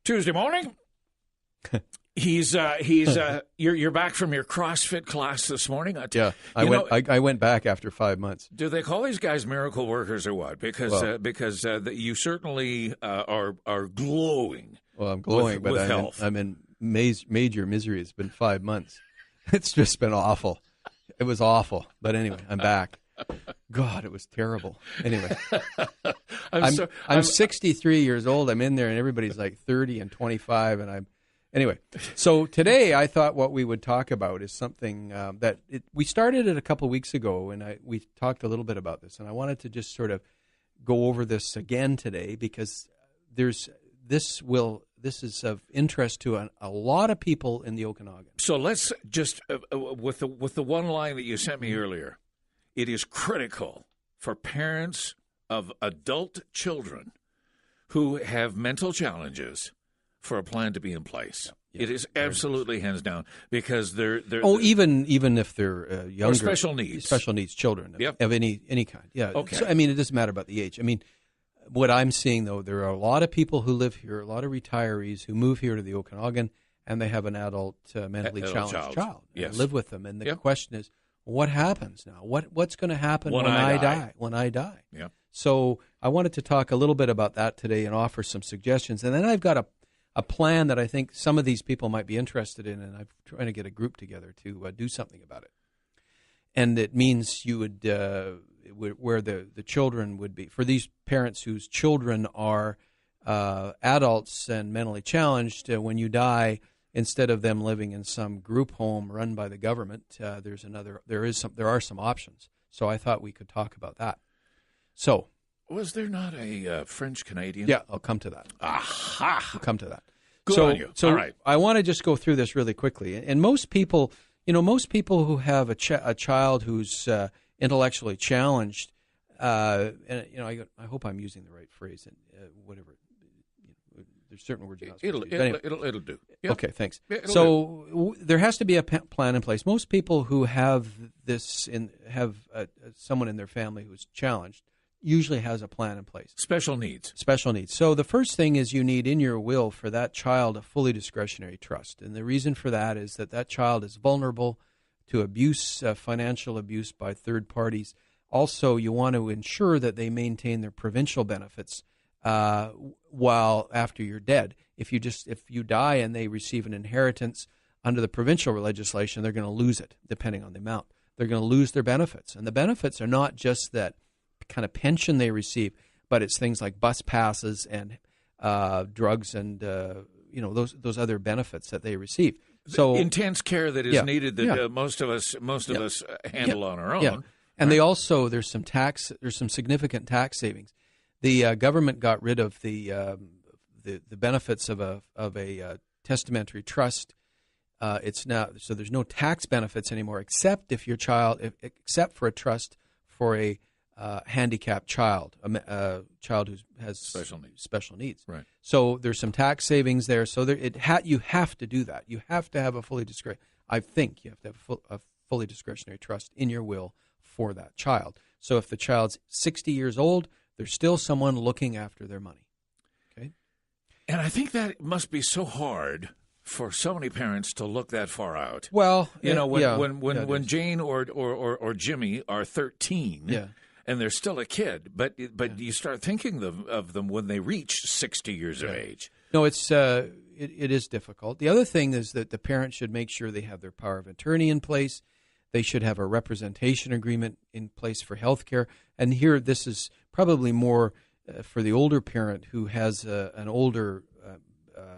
Tuesday morning. You're back from your CrossFit class this morning. I went back after 5 months. Do they call these guys miracle workers or what? Because you certainly are glowing. Well, I'm glowing, with health. I'm in major misery. It's been 5 months. It's just been awful. It was awful. But anyway, I'm back. God, it was terrible. Anyway, I'm 63 years old. I'm in there, and everybody's like 30 and 25, and Anyway, so today I thought what we would talk about is something we started it a couple of weeks ago, and we talked a little bit about this, and I wanted to just sort of go over this again today because this is of interest to a lot of people in the Okanagan. So let's just with the one line that you sent me earlier, it is critical for parents of adult children who have mental challenges for a plan to be in place. Yeah, it is absolutely hands down because they're even if they're younger, or special needs children yep. of any kind. Yeah. Okay. So, I mean, it doesn't matter about the age. I mean, what I'm seeing though, there are a lot of people who live here, a lot of retirees who move here to the Okanagan, and they have an adult mentally challenged child. Yes. Live with them, and the yep. question is, what happens now? What's going to happen when I die? When I die. Yeah. So I wanted to talk a little bit about that today and offer some suggestions, and then I've got a plan that I think some of these people might be interested in, and I'm trying to get a group together to do something about it. And it means you would, where the children would be, for these parents whose children are adults and mentally challenged, when you die, instead of them living in some group home run by the government, there are some options. So I thought we could talk about that. So. Was there not a French-Canadian? Yeah, I'll come to that. Aha! I'll come to that. Good on you. So all right. I want to just go through this really quickly. And most people who have a child who's intellectually challenged, and I hope I'm using the right phrase, and whatever. There's certain words you're not supposed to use. It'll do. Yep. Okay, thanks. Yeah, so there has to be a plan in place. Most people who have someone in their family who's challenged usually has a plan in place. Special needs. So the first thing is you need in your will for that child a fully discretionary trust. And the reason for that is that child is vulnerable to abuse, financial abuse by third parties. Also, you want to ensure that they maintain their provincial benefits while after you're dead. If you die and they receive an inheritance under the provincial legislation, they're going to lose it, depending on the amount. They're going to lose their benefits. And the benefits are not just that kind of pension they receive, but it's things like bus passes and drugs and those other benefits that they receive. So intense care that is needed that most of us handle on our own. Yeah. And there's some significant tax savings. The government got rid of the benefits of a testamentary trust. It's now so there's no tax benefits anymore except except for a trust for a handicapped child, a child who has special needs. Right. So there's some tax savings there. So you have to do that. You have to have a fully discretionary trust in your will for that child. So if the child's 60 years old, there's still someone looking after their money. Okay. And I think that must be so hard for so many parents to look that far out. Well, when Jane or Jimmy are 13. Yeah. And they're still a kid, but you start thinking of them when they reach 60 years of age. No, it is difficult. The other thing is that the parents should make sure they have their power of attorney in place. They should have a representation agreement in place for health care. And here, this is probably more for the older parent who has an older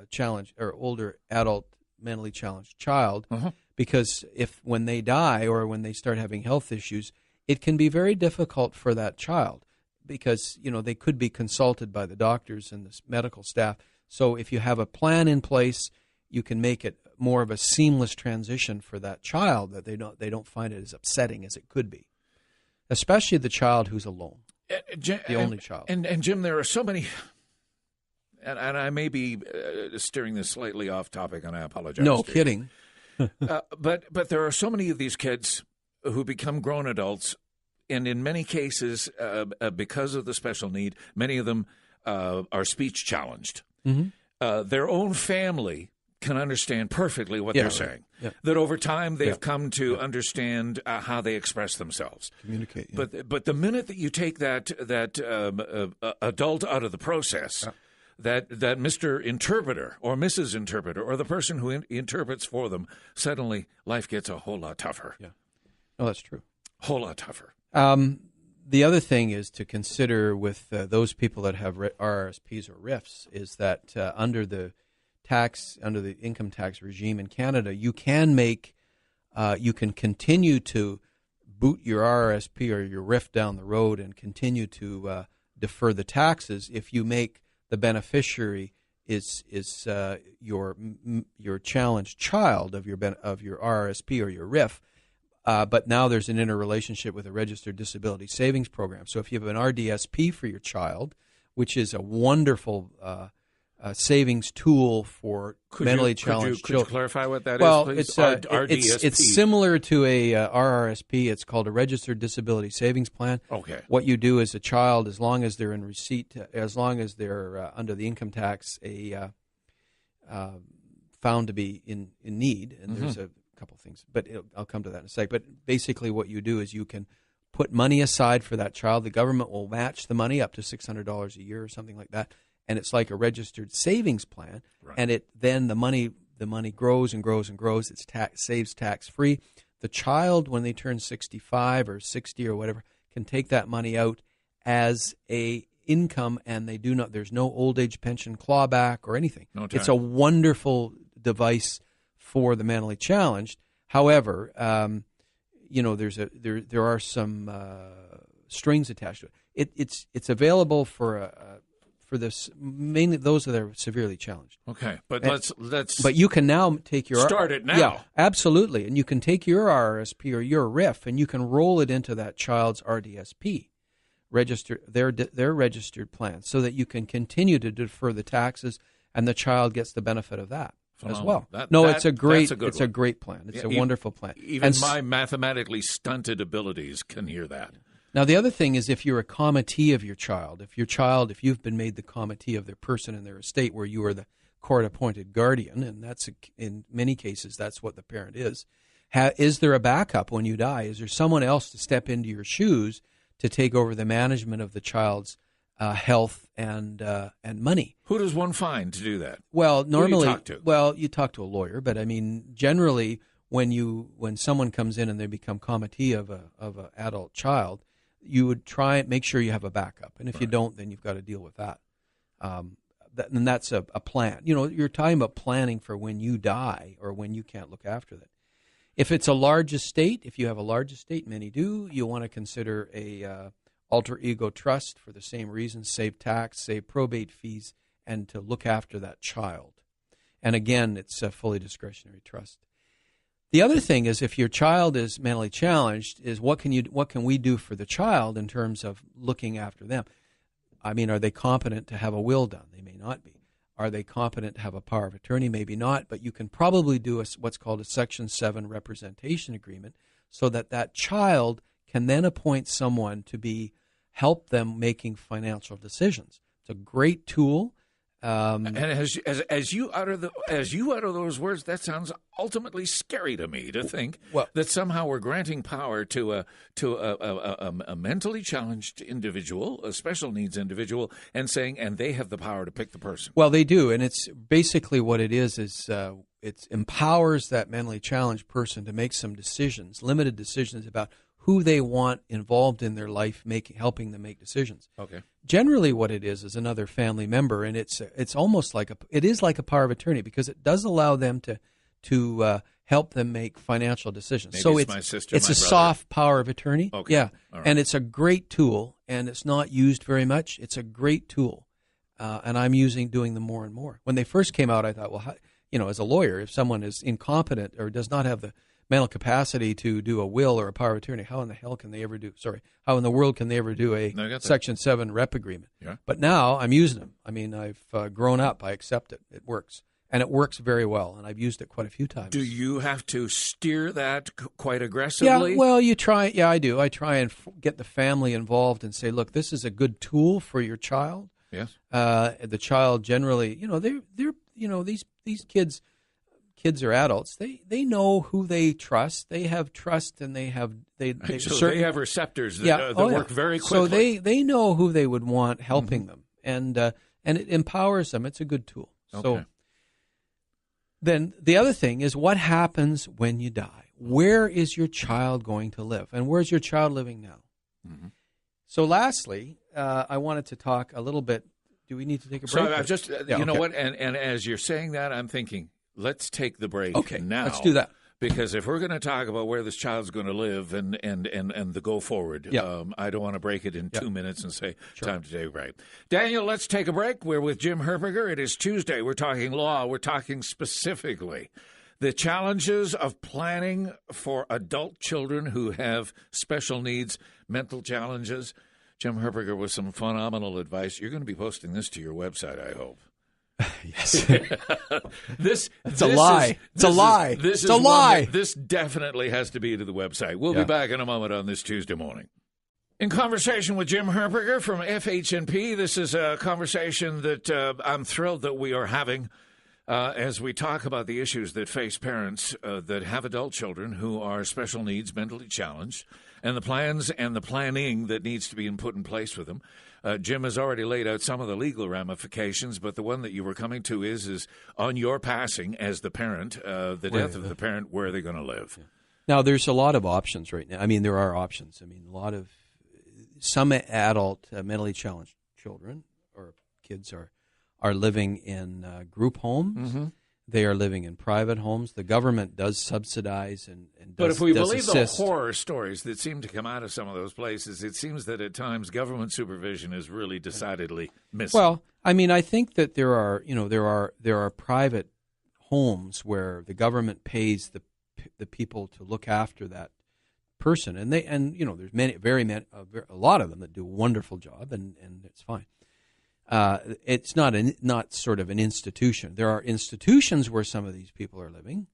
challenge or older adult mentally challenged child, because when they die or when they start having health issues, it can be very difficult for that child because, they could be consulted by the doctors and the medical staff. So if you have a plan in place, you can make it more of a seamless transition for that child, that they don't find it as upsetting as it could be, especially the child who's alone, the only child. And Jim, there are so many, and I may be steering this slightly off topic, and I apologize. No kidding. But there are so many of these kids who become grown adults, and in many cases, because of the special need, many of them are speech challenged. Mm-hmm. their own family can understand perfectly what they're saying. Yeah. That over time they've come to understand how they express themselves. Communicate. Yeah. But the minute that you take that adult out of the process, that Mr. Interpreter or Mrs. Interpreter or the person who interprets for them, suddenly life gets a whole lot tougher. Yeah. Oh, that's true. Whole lot tougher. The other thing is to consider with those people that have RRSPs or RIFs is that under the income tax regime in Canada, you can continue to boot your RRSP or your RIF down the road and continue to defer the taxes if you make the beneficiary is your challenged child of your RRSP or your RIF. But now there's an interrelationship with a registered disability savings program. So if you have an RDSP for your child, which is a wonderful savings tool for mentally challenged children. Could you clarify what that is, please? RDSP. It's similar to a RRSP. It's called a registered disability savings plan. Okay. What you do as a child, as long as they're in receipt, as long as they're under the income tax, found to be in need, and there's a couple things, but I'll come to that in a sec. But basically what you do is you can put money aside for that child. The government will match the money up to $600 a year or something like that. And it's like a registered savings plan, and then the money grows and grows and grows. It's saves tax free. The child, when they turn 65 or 60 or whatever, can take that money out as a income, and there's no old age pension clawback or anything. No time. It's a wonderful device for the mentally challenged. However, there are some strings attached to it. It's available for this, mainly those that are severely challenged. Okay, but let's. But you can now take your start it now. Yeah, absolutely, and you can take your RRSP or your RIF, and you can roll it into that child's RDSP, register their registered plan, so that you can continue to defer the taxes, and the child gets the benefit of that as well. It's a great plan. It's a wonderful plan. Even my mathematically stunted abilities can hear that. Now, the other thing is if you're a committee of your child, if you've been made the committee of their person in their estate where you are the court-appointed guardian, and that's in many cases that's what the parent is there a backup when you die? Is there someone else to step into your shoes to take over the management of the child's health and money? Who does one find to do that? Well, normally, who do you talk to? You talk to a lawyer, but I mean, generally, when someone comes in and they become committee of an adult child, you would try and make sure you have a backup, and if you don't, then you've got to deal with that. And that's a plan. You're talking about planning for when you die or when you can't look after that. If it's a large estate, if you have a large estate, many do, you want to consider a alter ego trust for the same reasons: save tax, save probate fees, and to look after that child. And again, it's a fully discretionary trust. The other thing is, if your child is mentally challenged, is what can we do for the child in terms of looking after them? I mean, are they competent to have a will done? They may not be. Are they competent to have a power of attorney? Maybe not. But you can probably do what's called a Section 7 representation agreement, so that child can then appoint someone to help them making financial decisions. It's a great tool. And as you utter those words, that sounds ultimately scary to me, to think that somehow we're granting power to a mentally challenged individual, a special needs individual, and they have the power to pick the person. Well, they do, and it's basically what it is it empowers that mentally challenged person to make some decisions, limited decisions about who they want involved in their life, helping them make decisions. Okay. Generally, what it is another family member, and it's almost like it is like a power of attorney, because it does allow them to help them make financial decisions. Maybe so it's my sister, it's my a brother. soft power of attorney. Okay. Yeah, right. And it's a great tool, and it's not used very much. It's a great tool, and I'm doing them more and more. When they first came out, I thought, well, as a lawyer, if someone is incompetent or does not have the mental capacity to do a will or a power of attorney, how in the world can they ever do a Section 7 rep agreement? Yeah. But now I'm using them. I mean, I've grown up. I accept it. It works. And it works very well, and I've used it quite a few times. Do you have to steer that quite aggressively? Yeah, well, you try. Yeah, I do. I try and get the family involved and say, look, this is a good tool for your child. Yes. The child generally, these kids are adults. They know who they trust. They have trust, and they have they have receptors that work very quickly. So they know who they would want helping them, and it empowers them. It's a good tool. Okay. So then the other thing is, what happens when you die? Where is your child going to live, and where's your child living now? Mm-hmm. So lastly, I wanted to talk a little bit. Do we need to take a break? So I just, you know what, and as you're saying that, I'm thinking, let's take the break now. Let's do that. Because if we're going to talk about where this child's going to live and the go forward, I don't want to break it in 2 minutes and say time to take a break. Daniel, let's take a break. We're with Jim Herperger. It is Tuesday. We're talking law. We're talking specifically the challenges of planning for adult children who have special needs, mental challenges. Jim Herperger with some phenomenal advice. You're going to be posting this to your website, I hope. Yes. It's a lie. It's a lie. It's a lie. This definitely has to be to the website. We'll be back in a moment on this Tuesday morning. In conversation with Jim Herperger from FH&P, this is a conversation that I'm thrilled that we are having as we talk about the issues that face parents that have adult children who are special needs, mentally challenged, and the plans and the planning that needs to be put in place for them. Jim has already laid out some of the legal ramifications, but the one that you were coming to is on your passing as the parent, the death of the parent, where are they going to live? Yeah. Now, there's a lot of options right now. I mean, there are options. I mean, some adult mentally challenged children or kids are living in group homes. Mm-hmm. They are living in private homes. The government does subsidize and does But if we believe assist. the horror stories that seem to come out of some of those places, it seems that at times government supervision is really decidedly missing. Well, I mean, I think that there are private homes where the government pays the people to look after that person, and there's a lot of them that do a wonderful job, and it's fine. It's not sort of an institution. There are institutions where some of these people are living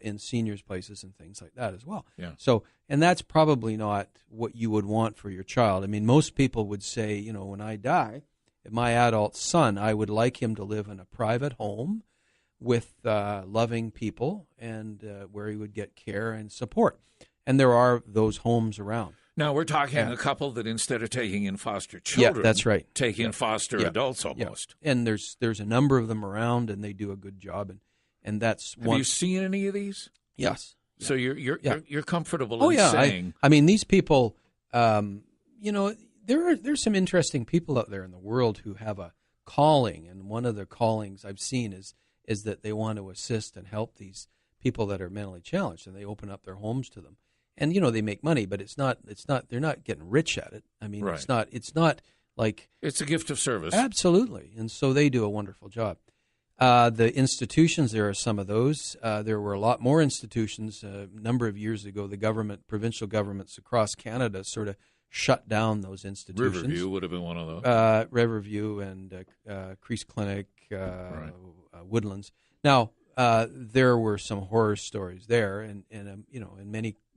in seniors' places and things like that as well. Yeah. So, and that's probably not what you would want for your child. I mean, most people would say, when I die, my adult son, I would like him to live in a private home with loving people and where he would get care and support. And there are those homes around. Now, we're talking a couple that instead of taking in foster children, that's right, take in foster adults almost. Yeah. And there's a number of them around, and they do a good job. And that's Have you seen any of these? Yes. So you're comfortable in saying? I mean, these people, there's some interesting people out there in the world who have a calling, and one of the callings I've seen is that they want to assist and help these people that are mentally challenged, and they open up their homes to them. And they make money, but they're not getting rich at it. I mean, right. it's not like it's a gift of service. Absolutely. And so they do a wonderful job. The institutions, there are some of those. There were a lot more institutions a number of years ago. The provincial governments across Canada sort of shut down those institutions. Riverview would have been one of those. Riverview and Crease Clinic, Woodlands. Now, there were some horror stories there, and in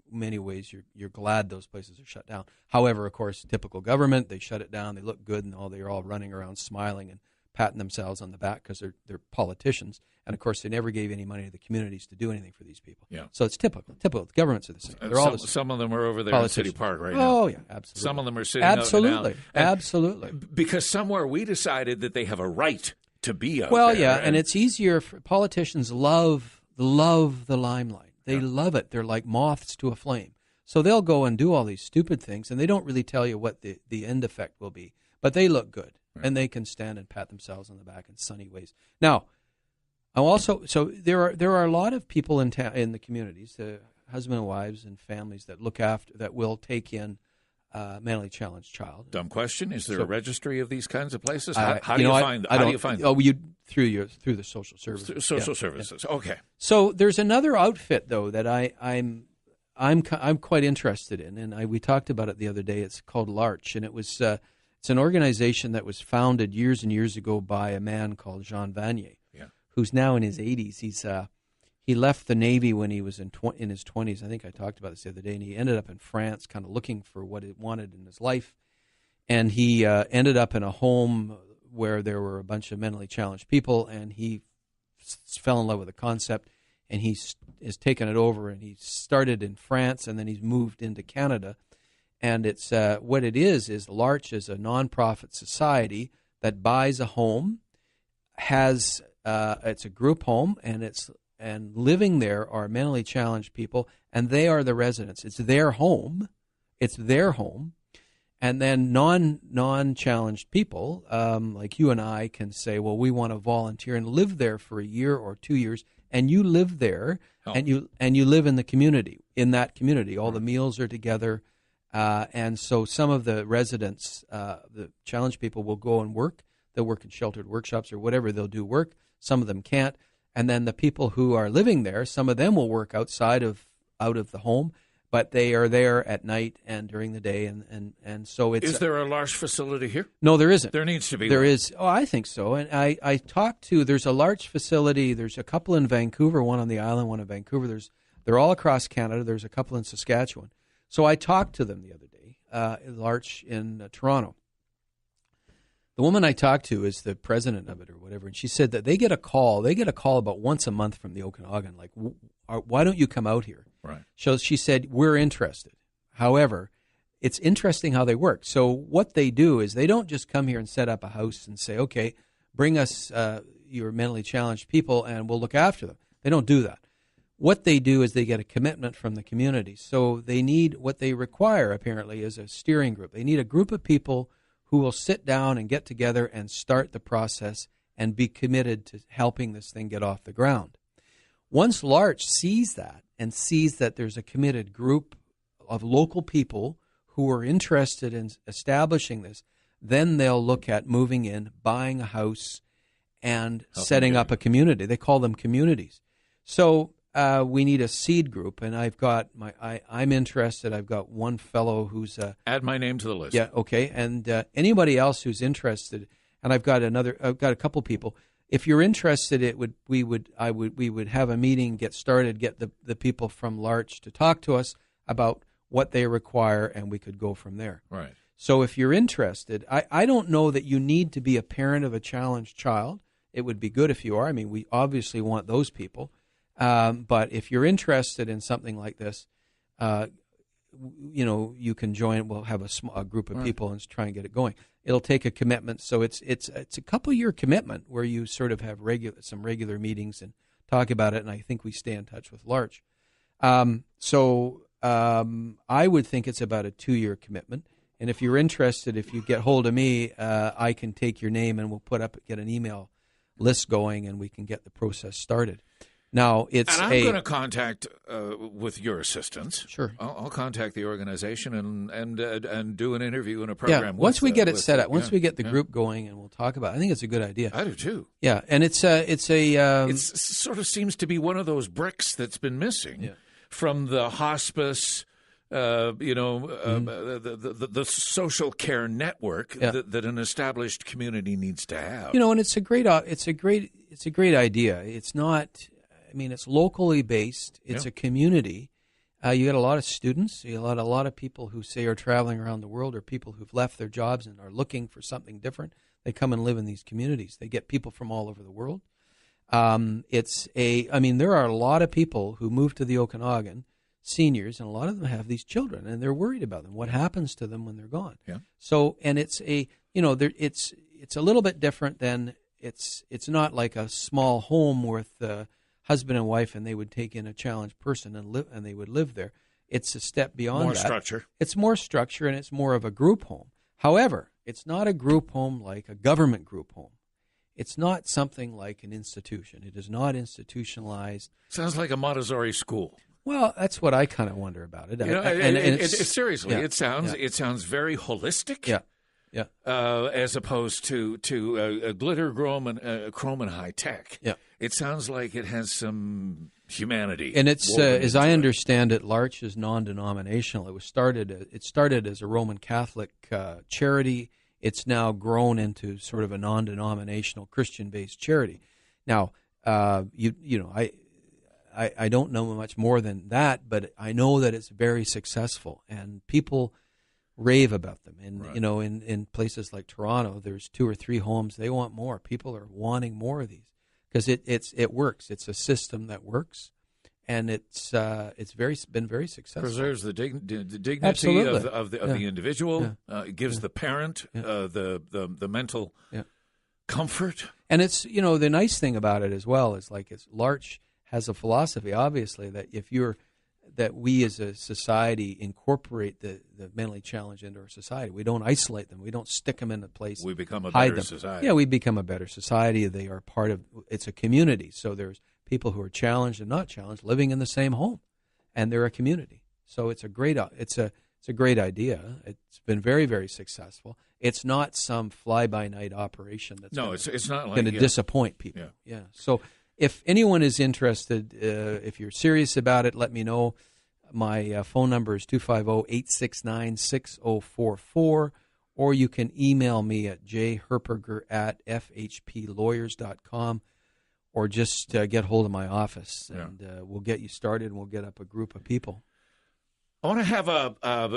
many ways, you're glad those places are shut down. However, of course, typical government, they shut it down. They look good, and they're all running around smiling and patting themselves on the back because they're politicians. And of course, they never gave any money to the communities to do anything for these people. Yeah. So it's typical. The governments are the same. They're all the same. Some of them are over there in City Park right now. Oh yeah, absolutely. Some of them are sitting out and absolutely. Because somewhere we decided that they have a right to be out there. Well, yeah, and it's easier. Politicians love the limelight. They love it. They're like moths to a flame. So they'll go and do all these stupid things, and they don't really tell you what the end effect will be. But they look good, and they can stand and pat themselves on the back in sunny ways. Now, there are a lot of people in the communities, husband and wives and families that will take in mentally challenged child. Dumb question. Is there a registry of these kinds of places? How do you find them? Oh, through the social services. Social services. Yeah. Okay. So there's another outfit though that I'm quite interested in, and we talked about it the other day. It's called L'Arche, and it's an organization that was founded years and years ago by a man called Jean Vanier, who's now in his 80s. He left the Navy when he was in his 20s. I think I talked about this the other day, and he ended up in France kind of looking for what he wanted in his life. And he ended up in a home where there were a bunch of mentally challenged people, and he fell in love with the concept, and has taken it over, and he started in France, and then he's moved into Canada. And it's what it is L'Arche is a nonprofit society that buys a home, has it's a group home, and living there are mentally challenged people, and they are the residents. It's their home. And then non-challenged people, like you and I, can say, well, we want to volunteer and live there for a year or 2 years, and you live there, and you live in the community. In that community, all the meals are together, and so some of the residents, the challenged people, will go and work. They'll work in sheltered workshops or whatever. They'll do work. Some of them can't, and then the people who are living there, some of them will work out of the home. But they are there at night and during the day, and so it's... Is there a large facility here? No, there isn't. There needs to be. There is. Oh, I think so. And I talked to... There's a large facility. There's a couple in Vancouver, one on the island, one in Vancouver. They're all across Canada. There's a couple in Saskatchewan. So I talked to them the other day, L'Arche in Toronto. The woman I talked to is the president of it or whatever, and she said that they get a call. They get a call about once a month from the Okanagan, like, why don't you come out here? Right. So she said, we're interested. However, it's interesting how they work. So what they do is they don't just come here and set up a house and say, okay, bring us your mentally challenged people and we'll look after them. They don't do that. What they do is they get a commitment from the community. So they need, what they require apparently is a steering group. They need a group of people who will sit down and get together and start the process and be committed to helping this thing get off the ground. Once L'Arche sees that and sees that there's a committed group of local people who are interested in establishing this, then they'll look at moving in, buying a house, and setting up a community. They call them communities. So we need a seed group, and I've got I'm interested. I've got one fellow who's add my name to the list. Yeah, okay, and anybody else who's interested, and I've got a couple people. If you're interested, we would have a meeting, get started, get the people from L'Arche to talk to us about what they require, and we could go from there. Right. So if you're interested, I don't know that you need to be a parent of a challenged child. It would be good if you are. I mean, we obviously want those people. But if you're interested in something like this, you can join. We'll have a group of people and try and get it going. It'll take a commitment, so it's a couple-year commitment where you sort of have some regular meetings and talk about it. And I think we stay in touch with L'Arche. So I would think it's about a 2-year commitment. And if you're interested, if you get hold of me, I can take your name and we'll get an email list going, and we can get the process started. Now, I'm going to contact, with your assistance. Sure. I'll contact the organization and do an interview and a program. Yeah, once we get it set up, once we get the group going, and we'll talk about it. I think it's a good idea. I do too. Yeah, and it sort of seems to be one of those bricks that's been missing from the hospice. The social care network that an established community needs to have. And it's a great idea. It's not. I mean, it's locally based. It's a community. You got a lot of students. You got a lot of people who say are traveling around the world, or people who've left their jobs and are looking for something different. They come and live in these communities. They get people from all over the world. There are a lot of people who move to the Okanagan, seniors, and a lot of them have these children, and they're worried about them. What happens to them when they're gone? Yeah. So, and it's a little bit different than it's not like a small home with husband and wife, and they would take in a challenged person and they would live there. It's a step beyond that. More structure. It's more structure, and it's more of a group home. However, it's not a group home like a government group home. It's not something like an institution. It is not institutionalized. Sounds like a Montessori school. Well, that's what I kind of wonder about it. Seriously, it sounds very holistic. Yeah. As opposed to a glitter chrome and high tech. Yeah. It sounds like it has some humanity. And it's as I understand it, L'Arche is non-denominational. It started as a Roman Catholic charity. It's now grown into sort of a non-denominational Christian-based charity. Now, I don't know much more than that, but I know that it's very successful, and people rave about them. And Right. in places like Toronto, there's 2 or 3 homes. They want more. People are wanting more of these because it works. It's a system that works, and it's been very successful. Preserves the dignity Absolutely. of the individual. Yeah. It gives the parent the mental comfort. And it's the nice thing about it as well is Larch has a philosophy, obviously, that we as a society incorporate the mentally challenged into our society. We don't isolate them. We don't stick them in a place. We become a hide better them. society. Yeah, we become a better society. They are part of. It's a community. So there's people who are challenged and not challenged living in the same home, and they're a community. So it's a great great idea. It's been very, very successful. It's not some fly-by-night operation that's it's not going to disappoint people. Yeah. So if anyone is interested, if you're serious about it, let me know. My phone number is 250-869-6044, or you can email me at jherperger@fhplawyers.com, or just get hold of my office, and we'll get you started, and we'll get up a group of people. I want to have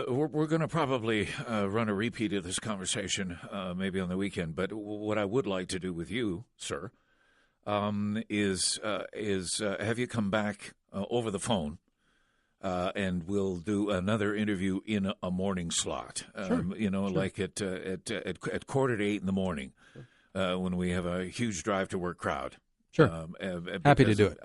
we're going to probably run a repeat of this conversation maybe on the weekend, but what I would like to do with you, sir, is have you come back over the phone, and we'll do another interview in a morning slot. Sure. Like at 7:45 in the morning, when we have a huge drive to work crowd. Sure. Happy to do it.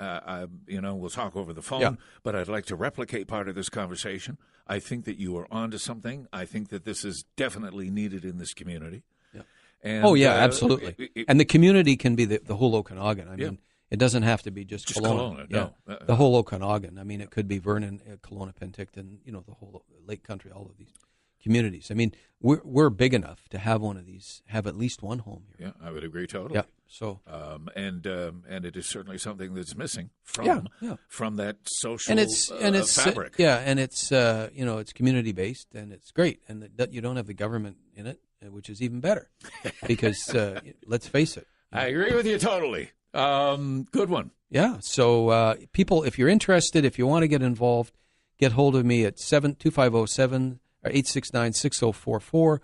We'll talk over the phone, but I'd like to replicate part of this conversation. I think that you are onto something. I think that this is definitely needed in this community. Yeah. And, absolutely. And the community can be the whole Okanagan. I mean, it doesn't have to be just Kelowna. No. The whole Okanagan. I mean, it could be Vernon, Kelowna, Penticton, the whole Lake Country, all of these communities. I mean, we're big enough to have one of these, have at least one home here. Yeah, I would agree totally. Yeah. So, and it is certainly something that's missing from that social fabric. Yeah, and it's it's community based, and it's great, and that you don't have the government in it, which is even better, because let's face it. I agree with you totally. Good one. Yeah. So people, if you're interested, if you want to get involved, get hold of me at 250-7 or 869-6044.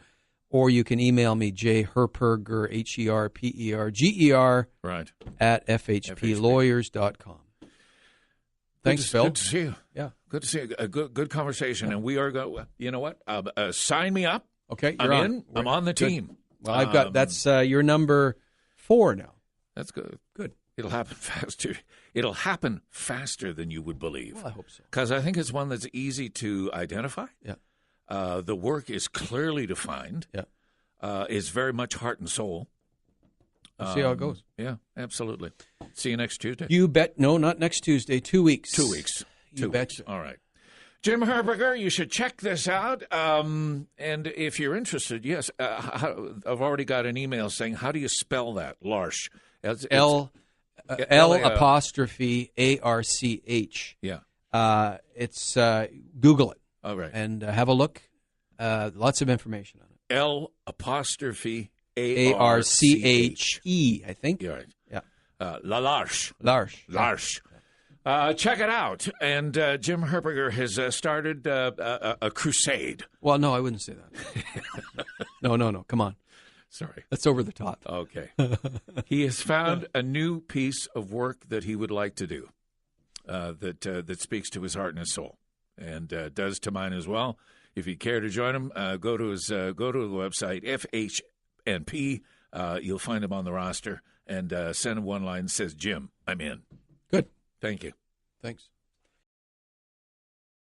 Or you can email me, jherperger, HERPERGER, right, at FHPlawyers.com. Thanks, Phil. Good to see you. Yeah. Good to see you. A good conversation. Yeah. And we are going, you know what? Sign me up. Okay. I'm in. I'm on the team. Well, I've got, that's your number 4 now. That's good. Good. It'll happen faster. It'll happen faster than you would believe. Well, I hope so. Because I think it's one that's easy to identify. Yeah. The work is clearly defined. Yeah. Is very much heart and soul. We'll see how it goes. Yeah, absolutely. See you next Tuesday. You bet. No, not next Tuesday. 2 weeks. 2 weeks. You betcha. All right. Jim Herperger, you should check this out. And if you're interested, yes, I've already got an email saying, how do you spell that? Larch. L apostrophe ARCH. Yeah. It's Google it. All right. And have a look. Lots of information on it. L apostrophe ARCHE, I think. You're right. Yeah. Larch. Larch. Larch. Check it out. And Jim Herperger has started a crusade. Well, no, I wouldn't say that. No. Come on. Sorry. That's over the top. Okay. He has found a new piece of work that he would like to do that speaks to his heart and his soul, and does to mine as well. If you care to join him, go to the website, FH&P. You'll find him on the roster, and send him one line that says, Jim, I'm in. Good. Thank you. Thanks.